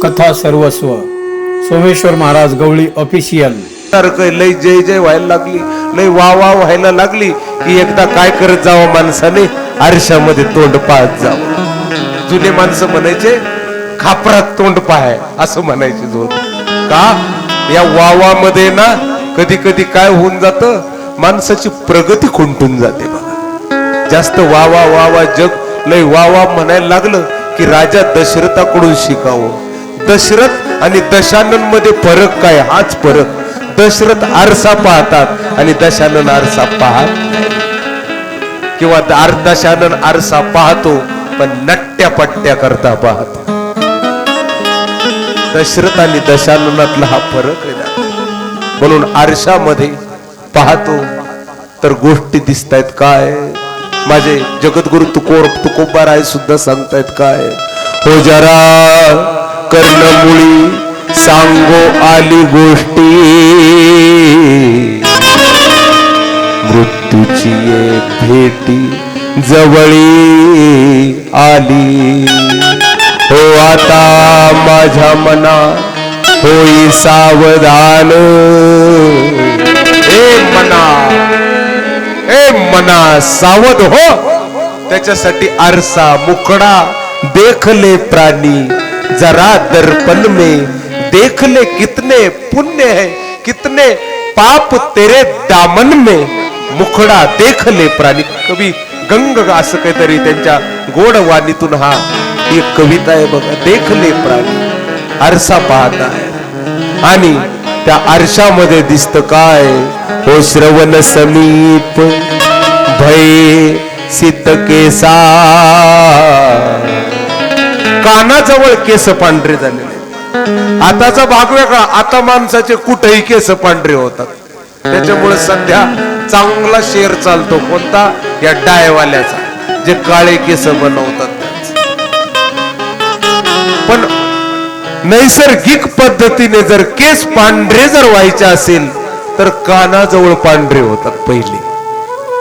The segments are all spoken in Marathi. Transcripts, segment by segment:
कथा सर्वस्व सोमेश्वर महाराज गवळी ऑफिशियल लय जय जय व्हायला लागली, लय वा वा व्हायला लागली की एकदा काय करत जावं माणसाने, आरशामध्ये तोंड पाहत जावं. जुने माणसं म्हणायचे खापरात तोंड पाहाय असं म्हणायचे जोड. का या वावामध्ये ना कधी कधी काय होऊन जातं, माणसाची प्रगती खुंटून जाते बघा. जास्त वावा वावा जग लय वावा म्हणायला लागलं की राजा दशरथाकडून शिकावं. दशरथ आणि दशानन मध्ये फरक काय, हाच फरक. दशरथ आरसा पाहतात आणि दशानन आरसा पाहत नाही. किंवा दशानन आरसा पाहतो पण नट्ट्या पट्ट्या करता पाहतो. दशरथ आणि दशाननातला हा फरक आहे. म्हणून आरशामध्ये पाहतो तर गोष्टी दिसतायत काय. माझे जगद्गुरु तुकोबाराय सुद्धा सांगतायत काय, हो जरा कर्णमुळी सांगो आली गोष्टी, मृत्यूची ये भेटी जवळी आली. हो आता माझ्या मना होई सावधान, ए मना सावध हो. त्याच्यासाठी आरसा मुखडा देख ले प्राणी, जरा दर्पण में देख ले कितने पुण्य है, कितने पाप तेरे दामन में. मुखडा देख ले प्राणी. कवी गंग असं काहीतरी त्यांच्या गोड वाणीतून हा एक कविता आहे बघा. देख ले प्राणी, आरसा पाहत आहे आणि त्या आरशामध्ये दिसत काय, हो श्रवण समीप भय सिद्ध केसा. कानाजवळ केस पांढरे झालेले. आताचा भाग वेगळा, आता माणसाचे कुठेही केस पांढरे होतात. त्याच्यामुळे सध्या चांगला शेर चालतो कोणता, या डायवाल्याचा, जे काळे केस बनवतात. पण नैसर्गिक पद्धतीने जर केस पांढरे जर व्हायचे असेल तर कानाजवळ पांढरे होतात पहिले.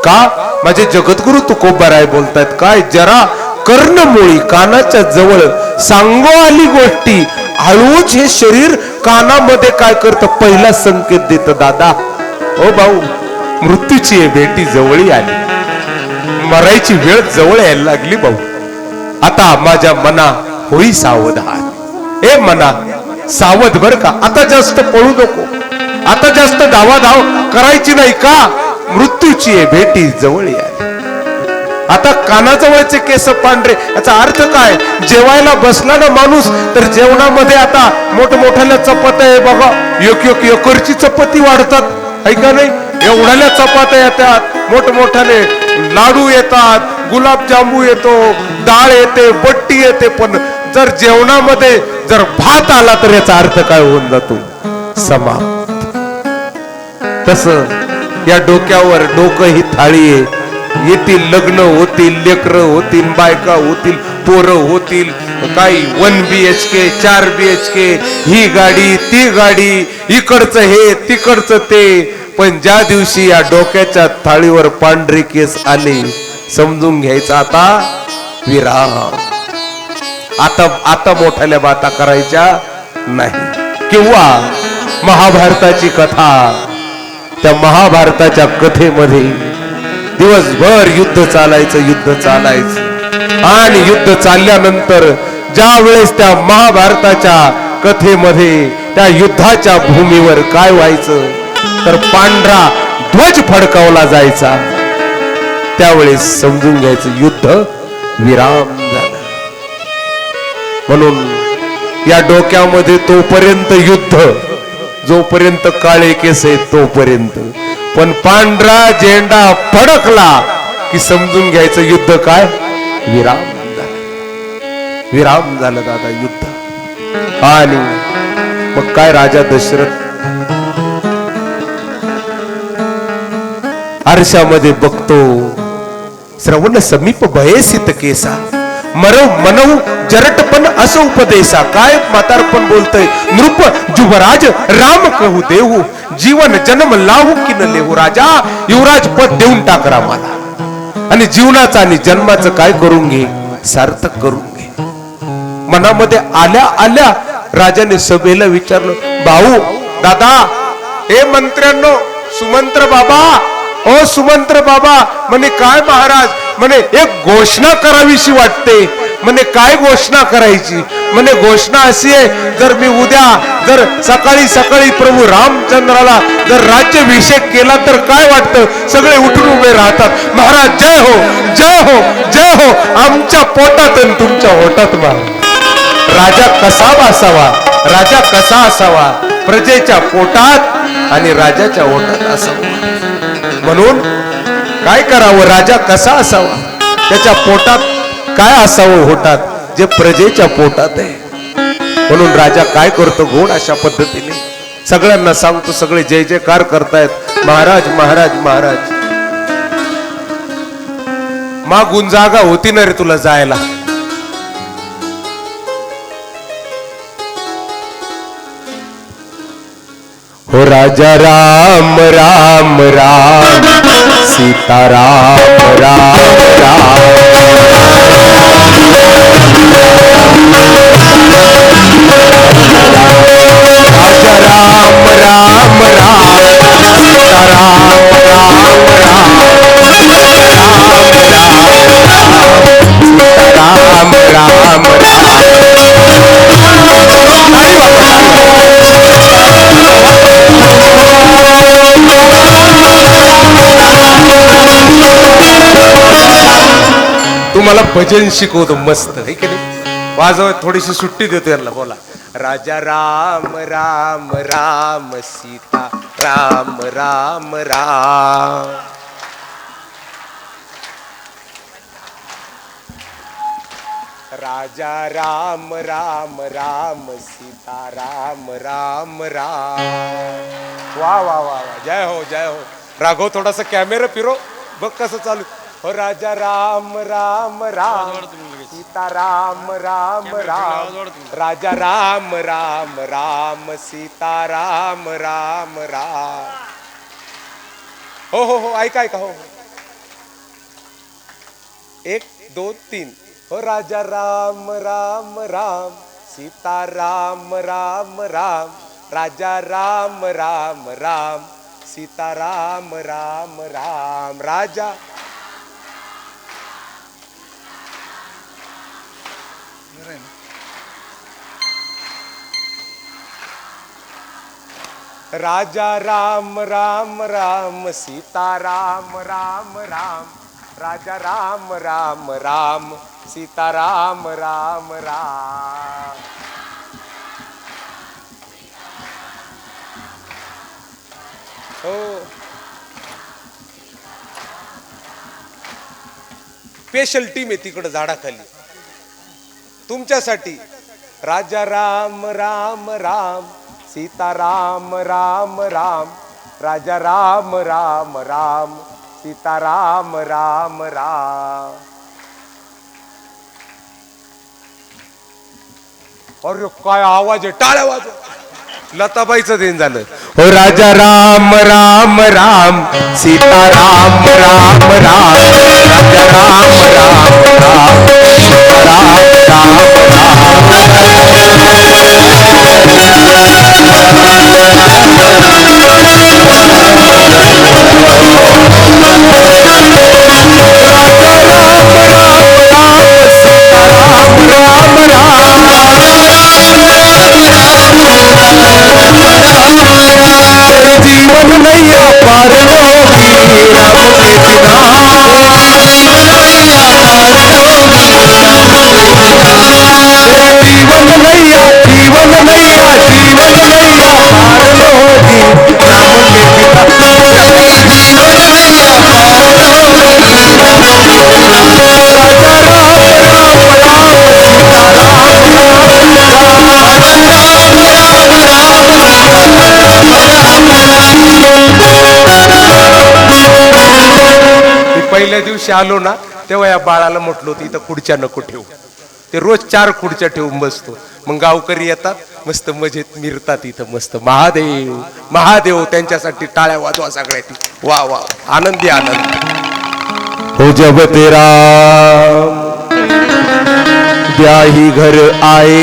का, माझे जगद्गुरु तुकोबाराय बोलतायत काय, जरा कर्णमुळी कानाच्या जवळ सांगो आली गोष्टी. हळूच हे शरीर कानामध्ये काय करतं, पहिला संकेत देत, दादा ओ भाऊ मृत्यूची ये भेटी जवळी आली, मरायची वेळ जवळ यायला लागली भाऊ. आता माझ्या मना होई सावधान. ए मना सावध बर का, आता जास्त पळू नको, आता जास्त धावाधाव करायची नाही. का, मृत्यूची ये भेटी जवळी आली. आता कानाजवळचे केस पांढरे, याचा अर्थ काय, जेवायला बसला ना माणूस तर जेवणामध्ये आता मोठमोठ्याला चपात्या आहे बघा, एक एकरची चपाती वाढतात है का नाही. एवढ्याला चपात्या येतात, मोठमोठ्याने लाडू येतात, गुलाबजामू येतो, डाळ येते, बट्टी येते. पण जर जेवणामध्ये जर भात आला तर याचा अर्थ काय होऊन जातो, समाप्त. तस या डोक्यावर डोकं ही थाळी आहे. येतील लग्न होतील, लेकर होतील, बायका होतील, पोरं होतील, काही 1 BHK 4 BHK, ही गाडी ती गाडी, इकडचं हे तिकडचं ते. पण ज्या दिवशी या डोक्याच्या थाळीवर पांढरे केस आले, समजून घ्यायचं आता विराम. आता मोठ्याल्या बाता करायच्या नाही. किंवा महाभारताची कथा, त्या महाभारताच्या कथेमध्ये दिवसभर युद्ध चालायचं आणि युद्ध चालल्यानंतर ज्या वेळेस त्या महाभारताच्या कथेमध्ये त्या युद्धाच्या भूमीवर काय व्हायचं तर पांढरा ध्वज फडकावला जायचा. त्यावेळेस समजून घ्यायचं युद्ध विराम झालं. म्हणून या डोक्यामध्ये तोपर्यंत युद्ध, जोपर्यंत काळे केस आहेत तोपर्यंत. पण पांढरा झेंडा फडकला की समजून घ्यायचं युद्ध काय, विराम झालं. विराम झालं दादा युद्ध. आणि मग काय, राजा दशरथ आरशामध्ये बघतो, श्रवण समीप भयसित केसा, मनव जरटपण असं उपदेशा. काय म्हातारपण बोलतय, नृप जुवराज राम कहू देऊ, जीवन जन्म लावू की न लेहू. राजा युवराज पद देऊन टाक रामाला आणि जीवनाचं आणि जन्माचं काय करून घे, सार्थक करून घे. मनामध्ये आल्या आल्या राजाने सभेला विचारलं, भाऊ दादा, हे मंत्र्यांनो, सुमंत्र बाबा, ओ सुमंत्र बाबा. म्हणे काय महाराज? म्हणे एक घोषणा करावीशी वाटते. म्हणे काय घोषणा करायची? म्हणे घोषणा अशी आहे, जर मी उद्या जर सकाळी सकाळी प्रभू रामचंद्राला जर राज्याभिषेक केला तर काय वाटतं? सगळे उठून उभे राहतात. महाराज जय हो, जय हो, जय हो. आमच्या पोटात आणि तुमच्या होटात महाराज. राजा कसा असावा? राजा कसा असावा? प्रजेच्या पोटात आणि राजाच्या ओठात असावा. म्हणून काय करावं? राजा कसा असावा? त्याच्या पोटात काय असावं? होटात जे प्रजेच्या पोटात आहे. म्हणून राजा काय करतो? गोड अशा पद्धतीने सगळ्यांना सांगतो. सगळे जय जयकार करतायत, महाराज महाराज महाराज. मागून जागा होती ना रे तुला जायला? हो राजा राम राम राम, सीता राम राम राम. राजा राम राम राम, सीता राम राम राम. राम राम राम, तुम्हाला भजन शिकवतो मस्त आहे की नाही? वाजव, थोडीशी सुट्टी देतो यांना. बोला, राजा राम राम राम, सीता राम राम राम. राजा राम राम राम, सीता राम राम राम. वा वा वा, जय हो जय हो. राघव थोडासा कॅमेरा फिरो, बघ कसं चालू. हो राजा राम राम राम, सीता राम राम राम. राजा राम राम राम, सीता राम राम राम. हो हो हो, ऐका ऐका. हो, 1 2 3. हो राजा राम राम राम, सीता राम राम राम. राजा राम राम राम, सीता राम राम राम. राजा राजा राम राम राम, सीता राम राम राम. राजा राम राम राम, सीता राम राम राम. हो, स्पेशल टीम आहे तिकडं झाडाखाली तुमच्यासाठी. राजा राम राम राम, सीता राम राम राम. राजा राम राम राम, सीता राम राम राम. अरे काय आवाज आहे, टाळ्या वाजव. लताबाईचं देण झालं. हो राजा राम राम राम, सीता राम राम राम. राजा राम राम राम, सीता राम राम जीवन नैया पार होगी राम के बिना. जीवन नैया जीवन नैया जीवन नैया पार होगी राम के बिना. राजा राम राम राम, सीता राम पहिल्या दिवशी आलो ना तेव्हा या बाळाला म्हटलं होतं इथं खुर्च्या नको ठेवू. ते रोज 4 खुर्च्या ठेवून बसतो. मग गावकरी येतात, मस्त मजेत मिरतात इथं मस्त. महादेव महादेव, त्यांच्यासाठी टाळ्या वाजवा सगळ्याची. वा वा, आनंदी आनंद. हो जब तेरा ब्याही घर आए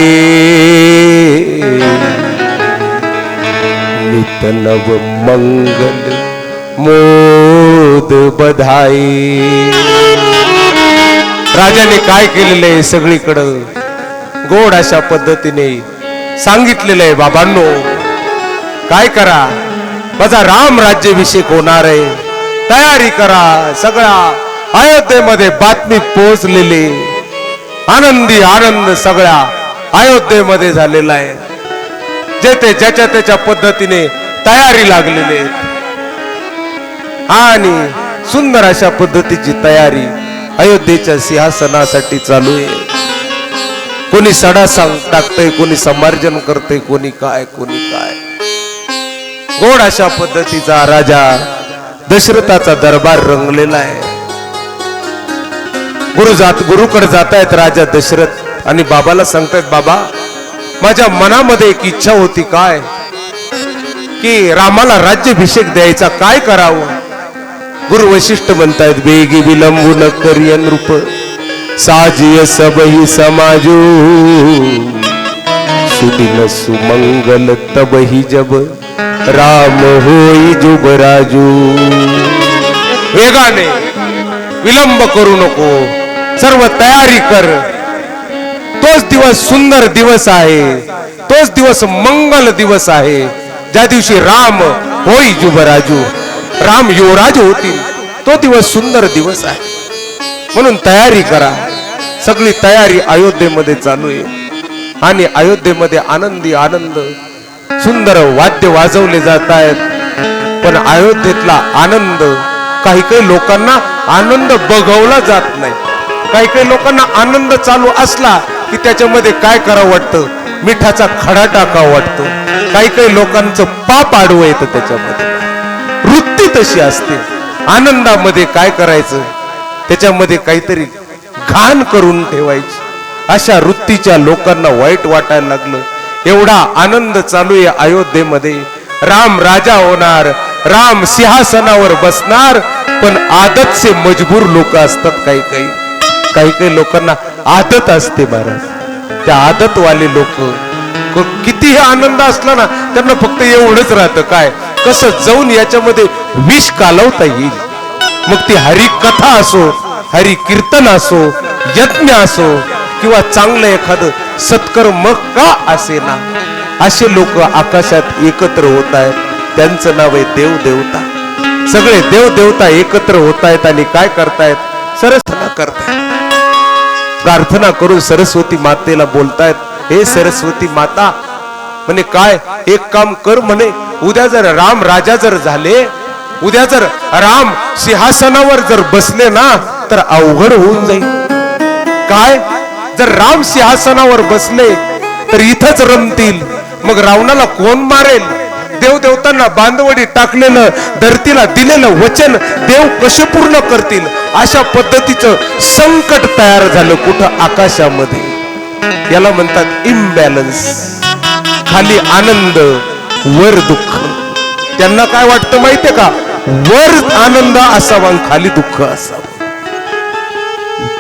नित नव मंगल मोद बधाई. राजाने काय केलेलं आहे सगळीकडं गोड अशा पद्धतीने सांगितलेलं आहे. बाबांनो काय करा, माझा राम राज्याभिषेक होणार आहे, तयारी करा. सगळ्या अयोध्येमध्ये बातमी पोहोचलेली, आनंदी आनंद सगळ्या अयोध्येमध्ये झालेला आहे. जे ते ज्याच्या त्याच्या पद्धतीने तयारी लागलेली आहे आणि सुंदर अशा पद्धतीची तयारी अयोध्येच्या सिंहासनासाठी चालू आहे. कोणी सडा सांग टाकतंय, कोणी समार्जन करतंय, कोणी काय. गोड अशा पद्धतीचा राजा दशरथाचा दरबार रंगलेला आहे. गुरुकडे जातायत राजा दशरथ आणि बाबाला सांगतायत, बाबा माझ्या मनामध्ये एक इच्छा होती काय की रामाला राज्याभिषेक द्यायचा, काय करावं. गुरु वशिष्ठ म्हणतायत, बेगी विलंबू न करिय नृप साजिय सबही समाजो सुदिन सुमंगल तबही जब राम होई जुबराजू. वेगाने विलंब करू नको, सर्व तयारी कर. तोच दिवस सुंदर दिवस आहे, तोच दिवस मंगल दिवस आहे ज्या दिवशी राम होई जुबराजू, राम युवराज होतील. तो दिवस सुंदर दिवस आहे, म्हणून तयारी करा. सगळी तयारी अयोध्येमध्ये चालू आहे आणि अयोध्येमध्ये आनंदी आनंद सुंदर वाद्य वाजवले जात आहेत. पण अयोध्येतला आनंद काही काही लोकांना आनंद बघवला जात नाही. काही लोकांना आनंद चालू असला की त्याच्यामध्ये काय करावं वाटतं, मिठाचा खडा टाकावं वाटतं. काही लोकांचं पाप आडवं येतं त्याच्यामध्ये. वृत्ती तशी असते. आनंदामध्ये काय करायचं, त्याच्यामध्ये काहीतरी घाण करून ठेवायची. अशा वृत्तीच्या लोकांना वाईट वाटायला लागलं. एवढा आनंद चालू आहे अयोध्येमध्ये. राम राजा होणार, राम सिंहासनावर बसणार. पण आदतचे मजबूर लोक असतात. काही लोकांना आदत असते महाराज. त्या आदतवाले लोक कितीही आनंद असला ना त्यांना फक्त एवढंच राहतं, काय कसं जाऊन याच्यामध्ये विष कालवता येईल. मग ती हरी कथा असो, हरी कीर्तन असो, यज्ञ असो किंवा चांगलं एखादं सत्कर्म का असेना, असे लोक आकाशात एकत्र होत आहेत. त्यांचं नाव आहे देव देवता. सगळे देव देवता एकत्र होत आहेत आणि काय करतायत, सरसना करतायत. प्रार्थना करून सरस्वती मातेला बोलतायत, हे सरस्वती माता म्हणे काय एक काम कर म्हणे, उद्या जर राम राजा जर झाले, उद्या जर राम सिंहासनावर जर बसले ना तर अवघड होऊन जाईल. काय जर राम सिंहासनावर बसले तर इथंच रमतील, मग रावणाला कोण मारेल. देवदेवतांना बांधवडी टाकलेलं, धरतीला दिलेलं वचन देव कसे पूर्ण करतील. अशा पद्धतीचं संकट तयार झालं कुठं, आकाशामध्ये. याला म्हणतात इम्बॅलन्स. खाली आनंद, वर दुःख. त्यांना काय वाटतं माहितीये का, वर आनंद असावा आणि खाली दुःख असावं.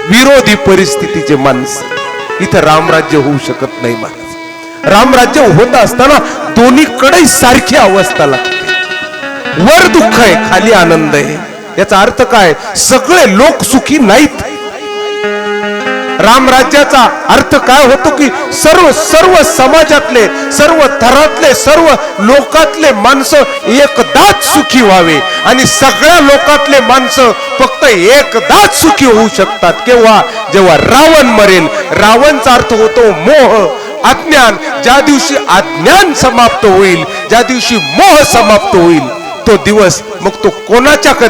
विरोधी परिस्थितीचे माणसं. इथं रामराज्य होऊ शकत नाही महाराज. रामराज्य होत असताना दोन्हीकडे सारखी अवस्था लागते. वर दुःख आहे, खाली आनंद आहे. याचा अर्थ काय, सगळे लोक सुखी नाहीत. रामराज्याचा अर्थ काय होतो की सर्व समाजातले, सर्व थरातले, सर्व लोकातले माणसं एकदाच सुखी व्हावे. आणि सगळ्या लोकातले माणसं फक्त एकदाच सुखी होऊ शकतात. केव्हा, जेव्हा रावण मरेल. रावणचा अर्थ होतो मोह, अज्ञान. ज्या दिवशी अज्ञान समाप्त होईल, ज्या दिवशी मोह समाप्त होईल, तो दिवस, मग तो कोणाच्या का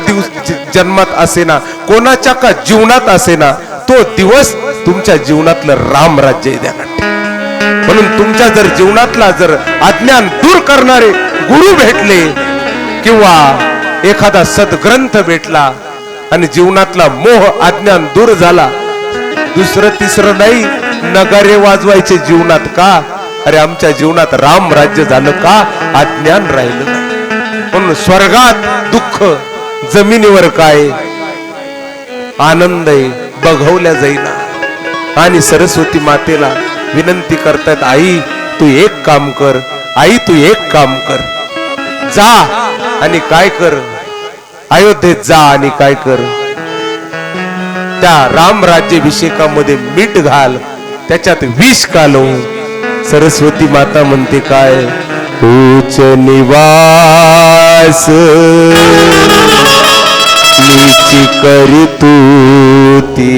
जन्मात असेना, कोणाच्या का जीवनात असेना, तो दिवस तुमच्या जीवनातलं रामराज्य द्यासाठी. म्हणून तुमच्या जर जीवनातला जर अज्ञान दूर करणारे गुरु भेटले किंवा एखादा सद्ग्रंथ भेटला आणि जीवनातला मोह अज्ञान दूर झाला, दुसरं तिसरं नाही, नगारे वाजवायचे जीवनात का, अरे आमच्या जीवनात राम राज्य झालं का, अज्ञान राहिलं नाही. म्हणून स्वर्गात दुःख, जमिनीवर काय आनंद आहे बघवल्या जाईना. आणि सरस्वती मातेला विनंती करतात, आई तू एक काम कर, आई तू एक काम कर, जा आणि काय कर, अयोध्येत जा आणि काय कर, त्या राम राज्याभिषेकामध्ये मीठ घाल, त्याच्यात विष कालव. सरस्वती माता म्हणते काय, उच्च निवास नीची करी ती,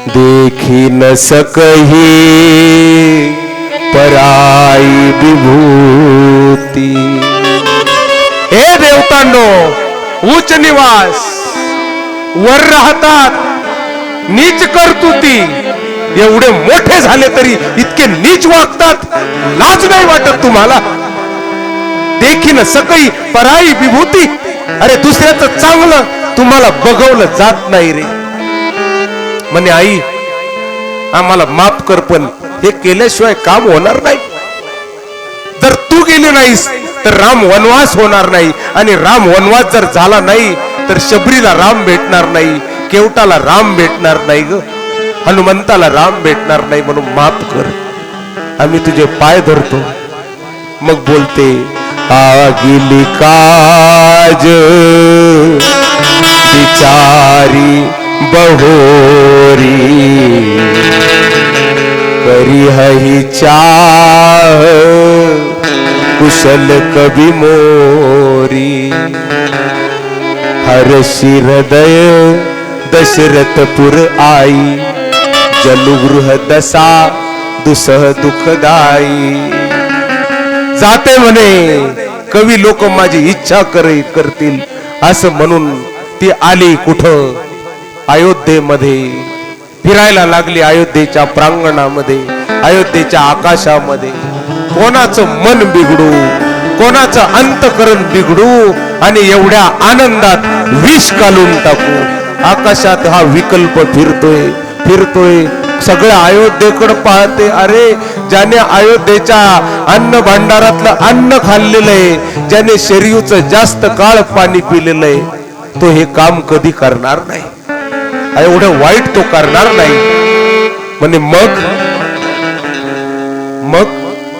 देखी न सकही पराई विभूती. हे देवतांनो, उच्च निवास वर राहतात, नीच कर्तृती, एवढे मोठे झाले तरी इतके नीच वागतात, लाज नाही वाटत तुम्हाला? देखील सकई पराई विभूती, अरे दुसऱ्याचं चांगलं तुम्हाला बघवलं जात नाही रे. म्हणे आई आम्हाला माफ कर, पण हे केल्याशिवाय काम होणार नाही. जर तू गेली नाहीस तर राम वनवास होणार नाही, आणि राम वनवास जर झाला नाही तर शबरीला राम भेटणार नाही, केवटाला राम भेटणार नाही ग, हनुमंताला राम भेटणार नाही. म्हणून माफ कर, आम्ही तुझे पाय धरतो. मग बोलते, आगिली काज बिचारी बहोरी, करी हही चाह कुशल कवि मोरी. हर्षि हृदय दशरथपुर आई, जलुगृह दशा दुसह दुःखदाई. जाते म्हणे, कवी लोक माझी इच्छा करतील असं म्हणून ती आली कुठं, अयोध्येमध्ये फिरायला लागली. अयोध्येच्या प्रांगणामध्ये, अयोध्येच्या आकाशामध्ये. कोणाचं मन बिघडू, कोणाचं अंतकरण बिघडू, आणि एवढ्या आनंदात विष घालून टाकू. आकाशात हा विकल्प फिरतोय, सगळ्या अयोध्येकडे पाहते. अरे ज्याने अयोध्येच्या अन्न भांडारातलं अन्न खाल्लेलं आहे, ज्याने शरीरचं जास्त काळ पाणी पिलेलं आहे, तो हे काम कधी करणार नाही, एवढं वाईट तो करणार नाही. म्हणे मग